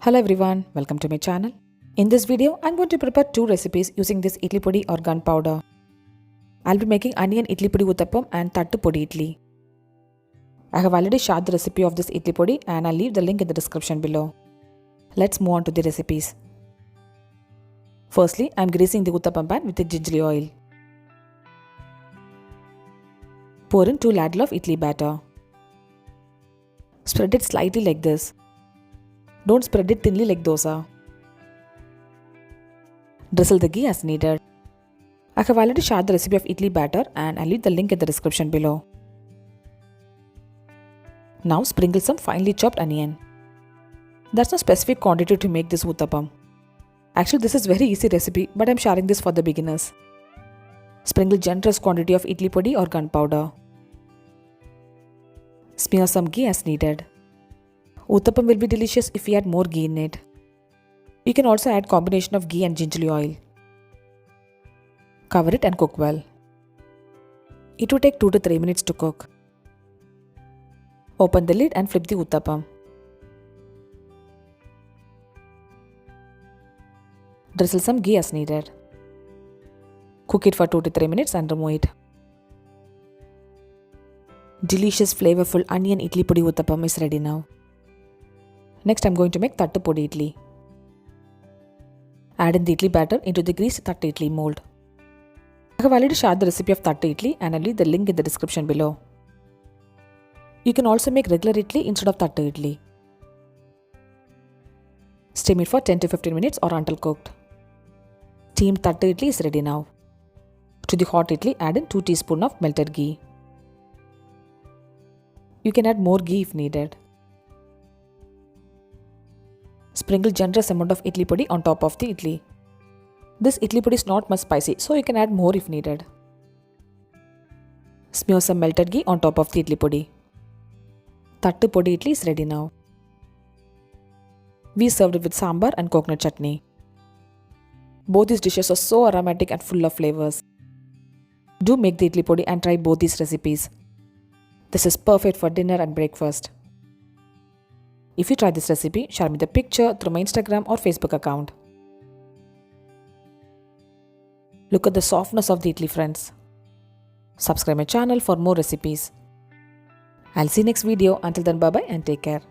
Hello everyone, welcome to my channel. In this video, I'm going to prepare two recipes using this idli podi or gunpowder. I'll be making onion idli podi uttappam and thattu podi idli. I have already shared the recipe of this idli podi and I'll leave the link in the description below. Let's move on to the recipes. Firstly, I'm greasing the uttappam pan with the gingerly oil. Pour in 2 ladle of idli batter. Spread it slightly like this. Don't spread it thinly like dosa. Drizzle the ghee as needed. I have already shared the recipe of idli batter and I'll leave the link in the description below. Now sprinkle some finely chopped onion. There's no specific quantity to make this uttappam. Actually, this is very easy recipe, but I'm sharing this for the beginners. Sprinkle generous quantity of idli podi or gunpowder. Smear some ghee as needed. Uttappam will be delicious if we add more ghee in it. You can also add combination of ghee and gingerly oil. Cover it and cook well. It will take 2 to 3 minutes to cook. Open the lid and flip the uttappam. Drizzle some ghee as needed. Cook it for 2 to 3 minutes and remove it. Delicious flavorful onion idli podi uttappam is ready now. Next, I'm going to make thattu podi idli. Add in the idli batter into the greased thattu idli mold. I have already shared the recipe of thattu idli and I'll leave the link in the description below. You can also make regular idli instead of thattu idli. Steam it for 10 to 15 minutes or until cooked. Steamed thattu idli is ready now. To the hot idli, add in 2 teaspoons of melted ghee. You can add more ghee if needed. Sprinkle generous amount of idli podi on top of the idli. This idli podi is not much spicy, so you can add more if needed. Smear some melted ghee on top of the idli podi. Thattu podi idli is ready now. We served it with sambar and coconut chutney. Both these dishes are so aromatic and full of flavors. Do make the idli podi and try both these recipes. This is perfect for dinner and breakfast. If you try this recipe, share me the picture through my Instagram or Facebook account. Look at the softness of the idli, friends. Subscribe my channel for more recipes. I'll see you next video. Until then, bye bye and take care.